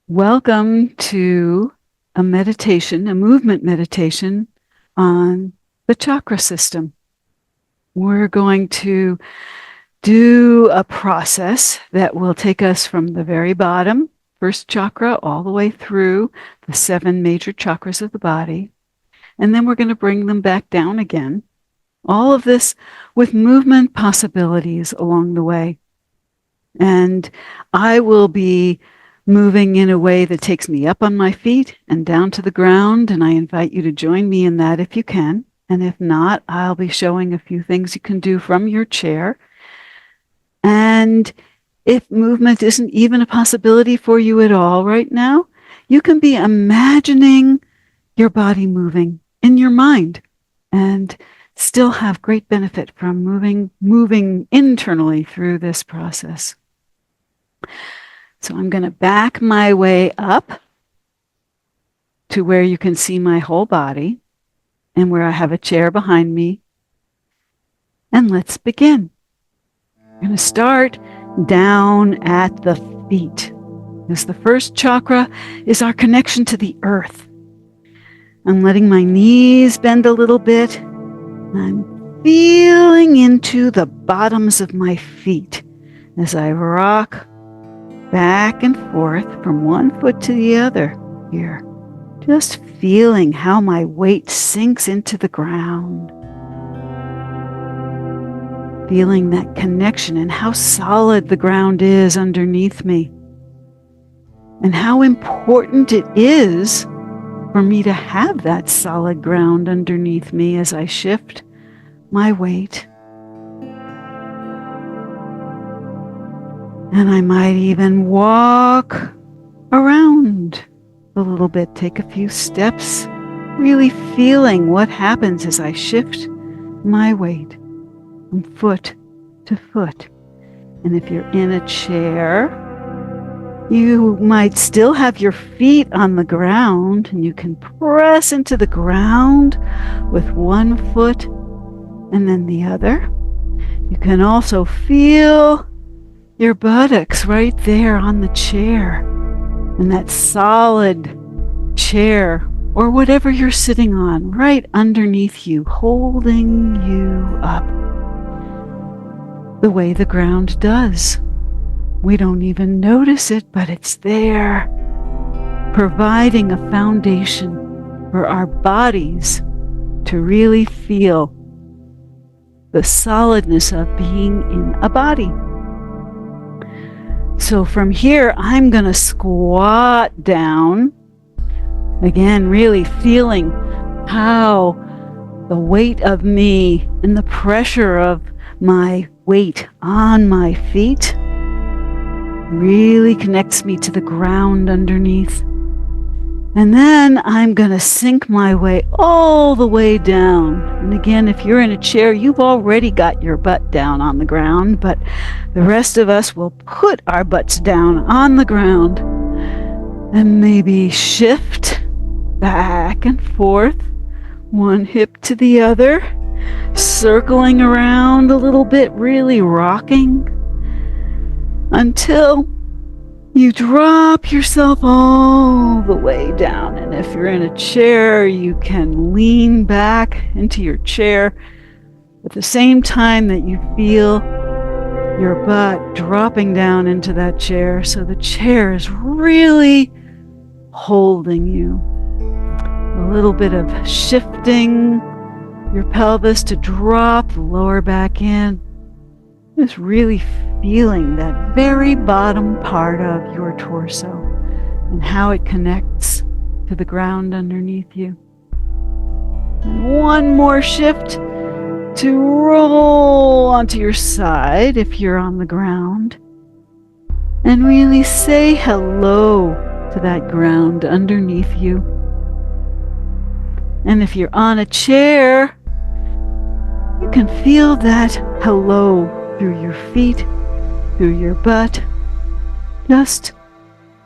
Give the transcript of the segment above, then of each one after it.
Welcome to a meditation, a movement meditation on the chakra system. We're going to do a process that will take us from the very bottom, first chakra, all the way through the 7 major chakras of the body. And then we're going to bring them back down again. All of this with movement possibilities along the way. And I will be moving in a way that takes me up on my feet and down to the ground. And I invite you to join me in that if you can. And if not, I'll be showing a few things you can do from your chair. And if movement isn't even a possibility for you at all right now, you can be imagining your body moving in your mind and still have great benefit from moving internally through this process. So I'm going to back my way up to where you can see my whole body and where I have a chair behind me. And let's begin. I'm going to start down at the feet. As the first chakra is our connection to the earth. I'm letting my knees bend a little bit. I'm feeling into the bottoms of my feet as I rock back and forth from one foot to the other here. Just feeling how my weight sinks into the ground. Feeling that connection and how solid the ground is underneath me. And how important it is for me to have that solid ground underneath me as I shift my weight. And I might even walk around a little bit, take a few steps, really feeling what happens as I shift my weight from foot to foot. And if you're in a chair, you might still have your feet on the ground and you can press into the ground with one foot and then the other. You can also feel your buttocks right there on the chair, and that solid chair or whatever you're sitting on right underneath you, holding you up the way the ground does. We don't even notice it, but it's there, providing a foundation for our bodies to really feel the solidness of being in a body. So from here, I'm going to squat down. Again, really feeling how the weight of me and the pressure of my weight on my feet really connects me to the ground underneath. And then I'm going to sink my way all the way down. And again, if you're in a chair, you've already got your butt down on the ground, but the rest of us will put our butts down on the ground and maybe shift back and forth, one hip to the other, circling around a little bit, really rocking until you drop yourself all the way down. And if you're in a chair, you can lean back into your chair at the same time that you feel your butt dropping down into that chair. So the chair is really holding you. A little bit of shifting your pelvis to drop the lower back in. Just really feeling that very bottom part of your torso and how it connects to the ground underneath you. And one more shift to roll onto your side if you're on the ground. And really say hello to that ground underneath you. And if you're on a chair, you can feel that hello through your feet, through your butt, just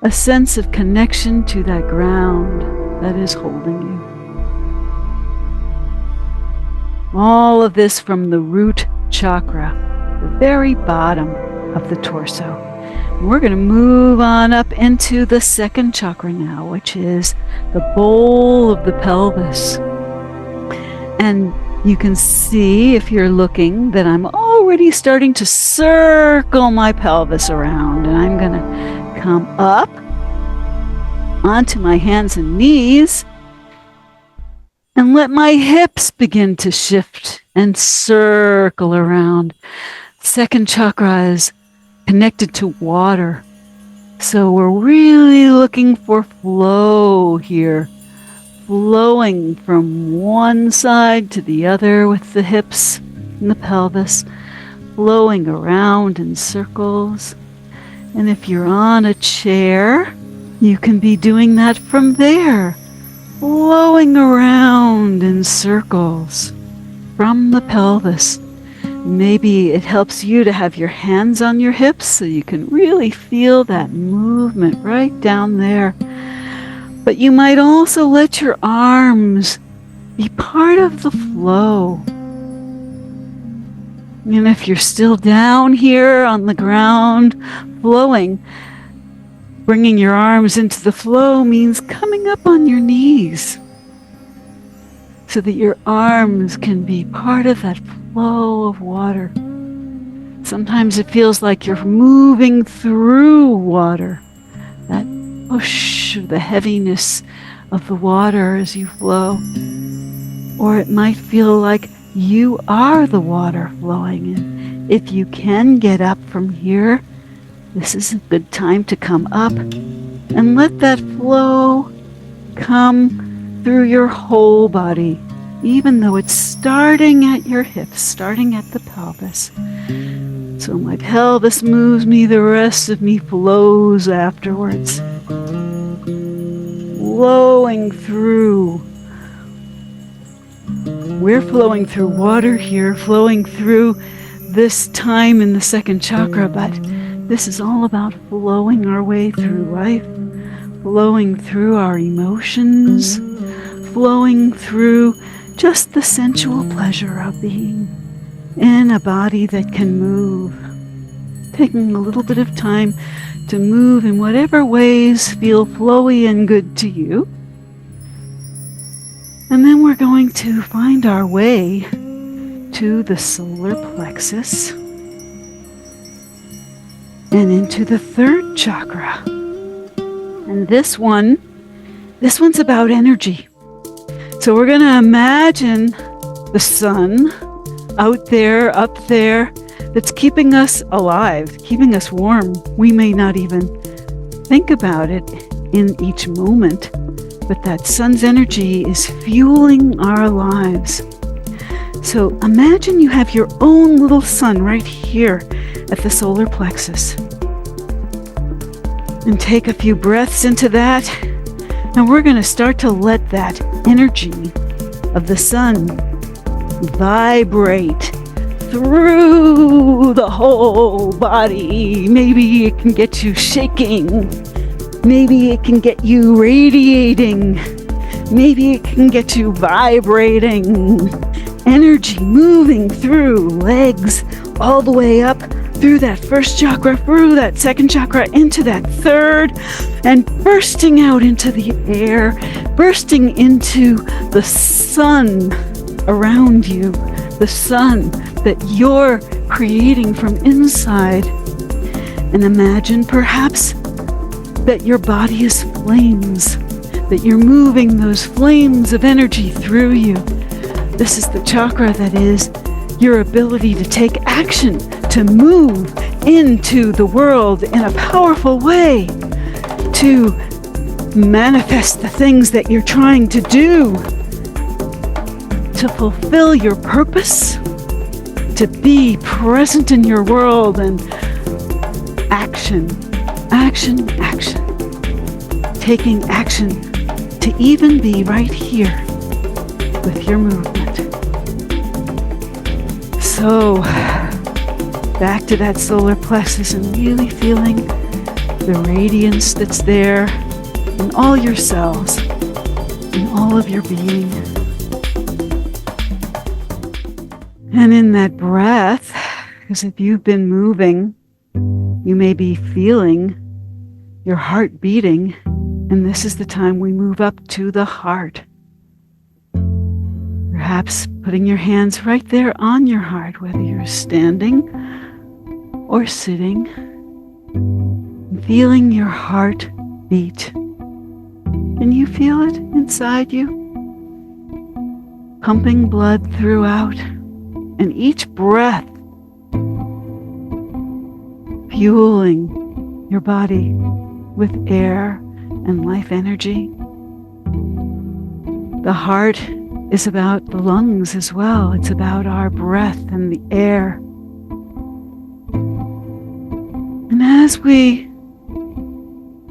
a sense of connection to that ground that is holding you. All of this from the root chakra, the very bottom of the torso. We're going to move on up into the second chakra now, which is the bowl of the pelvis. And you can see, if you're looking, that I'm already starting to circle my pelvis around. And I'm going to come up onto my hands and knees and let my hips begin to shift and circle around. Second chakra is connected to water. So we're really looking for flow here. Flowing from one side to the other with the hips and the pelvis. Flowing around in circles. And if you're on a chair, you can be doing that from there. Flowing around in circles from the pelvis. Maybe it helps you to have your hands on your hips so you can really feel that movement right down there. But you might also let your arms be part of the flow. And if you're still down here on the ground, flowing, bringing your arms into the flow means coming up on your knees so that your arms can be part of that flow of water. Sometimes it feels like you're moving through water, that push of the heaviness of the water as you flow. Or it might feel like you are the water flowing in. If you can get up from here, this is a good time to come up and let that flow come through your whole body, even though it's starting at your hips, starting at the pelvis. So my pelvis moves me, the rest of me flows afterwards. Flowing through. We're flowing through water here, flowing through this time in the second chakra, but this is all about flowing our way through life, flowing through our emotions, flowing through just the sensual pleasure of being in a body that can move. Taking a little bit of time to move in whatever ways feel flowy and good to you. And then we're going to find our way to the solar plexus and into the third chakra. And this one's about energy. So we're going to imagine the sun out there, up there, that's keeping us alive, keeping us warm. We may not even think about it in each moment, but that sun's energy is fueling our lives. So imagine you have your own little sun right here at the solar plexus. And take a few breaths into that. And we're going to start to let that energy of the sun vibrate through the whole body. Maybe it can get you shaking. Maybe it can get you radiating. Maybe it can get you vibrating. Energy moving through legs all the way up through that first chakra, through that second chakra, into that third, and bursting out into the air, bursting into the sun around you, the sun that you're creating from inside. And imagine perhaps that your body is flames, that you're moving those flames of energy through you. This is the chakra that is your ability to take action, to move into the world in a powerful way, to manifest the things that you're trying to do, to fulfill your purpose, to be present in your world, and action, action, action. Taking action to even be right here with your movement. So, back to that solar plexus and really feeling the radiance that's there in all your cells, in all of your being. And in that breath, because if you've been moving You may be feeling your heart beating, and this is the time we move up to the heart. Perhaps putting your hands right there on your heart, whether you're standing or sitting, and feeling your heart beat. Can you feel it inside you? Pumping blood throughout, and each breath fueling your body with air and life energy. The heart is about the lungs as well. It's about our breath and the air. And as we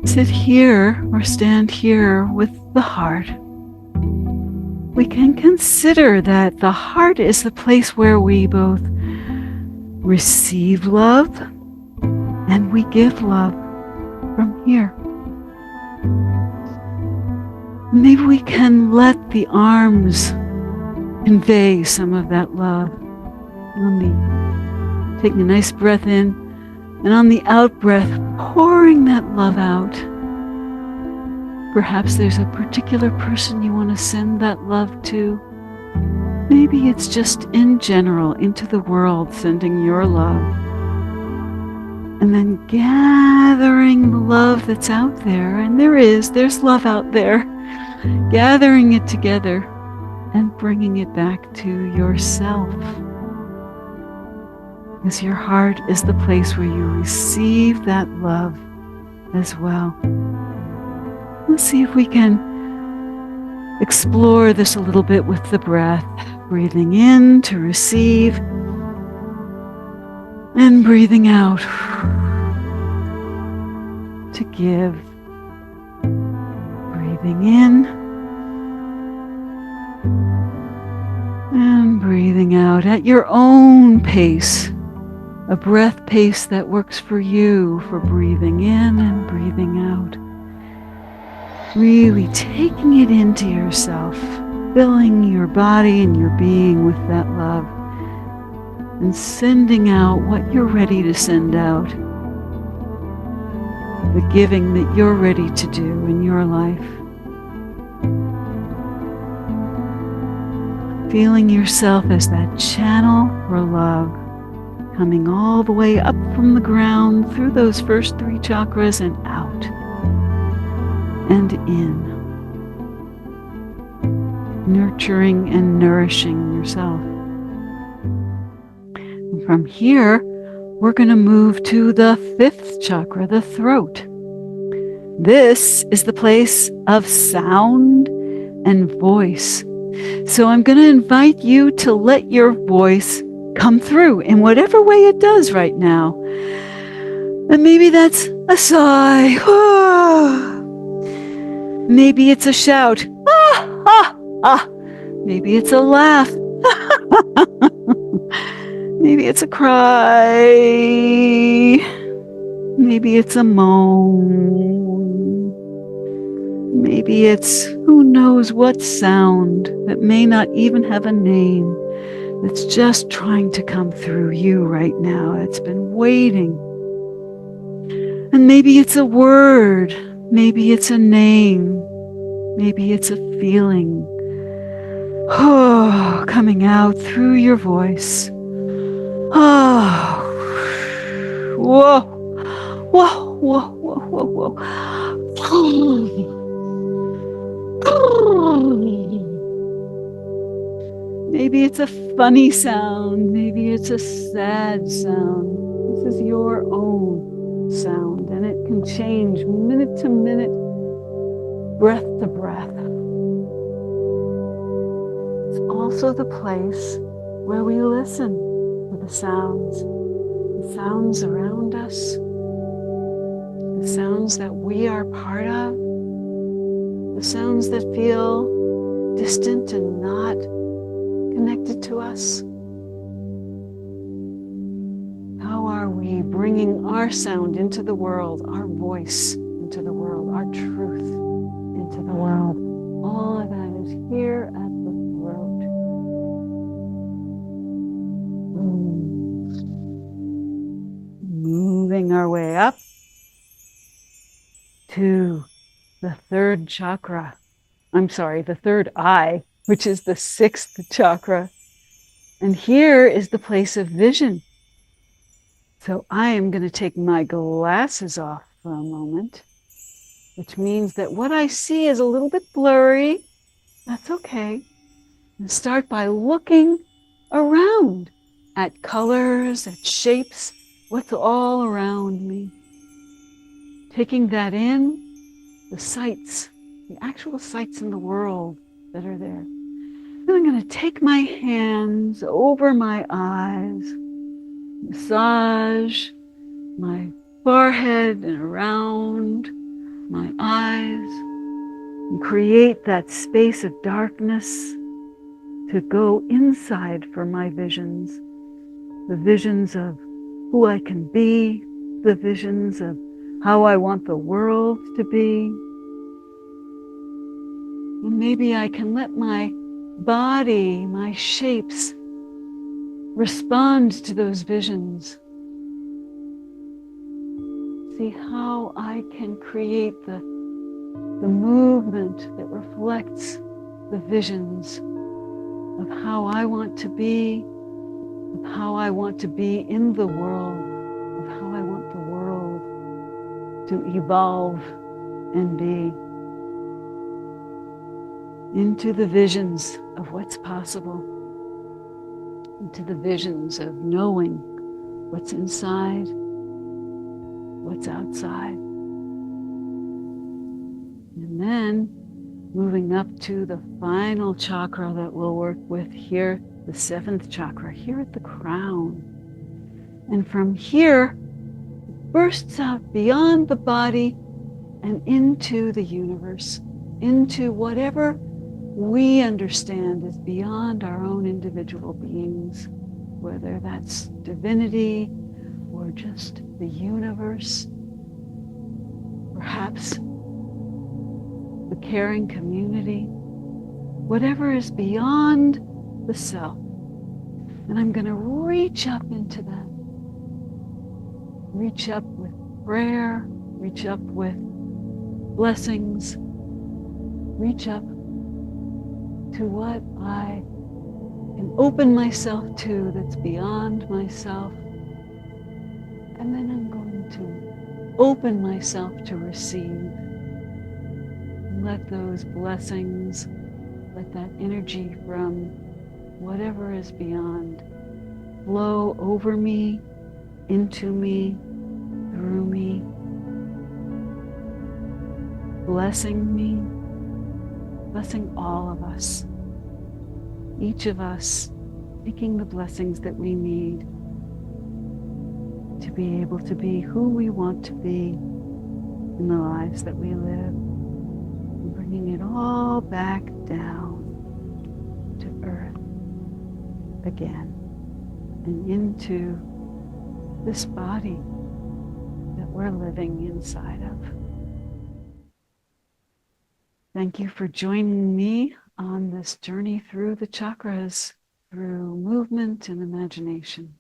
sit here or stand here with the heart, we can consider that the heart is the place where we both receive love and we give love from here. Maybe we can let the arms convey some of that love. Taking a nice breath in, and on the out breath, pouring that love out. Perhaps there's a particular person you want to send that love to. Maybe it's just in general into the world, sending your love. And then gathering the love that's out there, and there's love out there, gathering it together and bringing it back to yourself. Because your heart is the place where you receive that love as well. Let's see if we can explore this a little bit with the breath. Breathing in to receive and breathing out to give. Breathing in and breathing out at your own pace, a breath pace that works for you for breathing in and breathing out. Really taking it into yourself, filling your body and your being with that love, and sending out what you're ready to send out. The giving that you're ready to do in your life. Feeling yourself as that channel for love, coming all the way up from the ground through those first 3 chakras and out and in. Nurturing and nourishing yourself. And from here, we're going to move to the 5th chakra, the throat. This is the place of sound and voice. So I'm going to invite you to let your voice come through in whatever way it does right now. And maybe that's a sigh. Maybe it's a shout. Maybe it's a laugh. Maybe it's a cry. Maybe it's a moan. Maybe it's who knows what sound that may not even have a name, that's just trying to come through you right now. It's been waiting. And maybe it's a word. Maybe it's a name. Maybe it's a feeling. Oh, coming out through your voice. Oh, whoa, whoa, whoa, whoa, whoa, whoa. Maybe it's a funny sound. Maybe it's a sad sound. This is your own sound, and it can change minute to minute, breath to breath. It's also the place where we listen to the sounds around us, the sounds that we are part of, the sounds that feel distant and not connected to us. How are we bringing our sound into the world, our voice into the world, our truth into the world? All of that is here at the throat. Moving our way the third chakra. The third eye, which is the sixth chakra. And here is the place of vision. So I am going to take my glasses off for a moment, which means that what I see is a little bit blurry. That's okay. And start by looking around at colors, at shapes, what's all around me. Taking that in, the sights, the actual sights in the world that are there. Then I'm going to take my hands over my eyes, massage my forehead and around my eyes, and create that space of darkness to go inside for my visions, the visions of who I can be, the visions of how I want the world to be. And maybe I can let my body, my shapes, respond to those visions. See how I can create the movement that reflects the visions of how I want to be, of how I want to be in the world, of how I want the world to evolve and be, into the visions of what's possible, into the visions of knowing what's inside, what's outside. And then moving up to the final chakra that we'll work with here, the seventh chakra, here at the crown. And from here, it bursts out beyond the body and into the universe, into whatever we understand is beyond our own individual beings, whether that's divinity or just the universe, perhaps the caring community, whatever is beyond the self. And I'm going to reach up into that. Reach up with prayer, reach up with blessings, reach up to what I can open myself to that's beyond myself. And then I'm going to open myself to receive. Let those blessings, let that energy from whatever is beyond flow over me, into me, through me, blessing me, blessing all of us, each of us taking the blessings that we need to be able to be who we want to be in the lives that we live. Bringing it all back down to earth again and into this body that we're living inside of. Thank you for joining me on this journey through the chakras, through movement and imagination.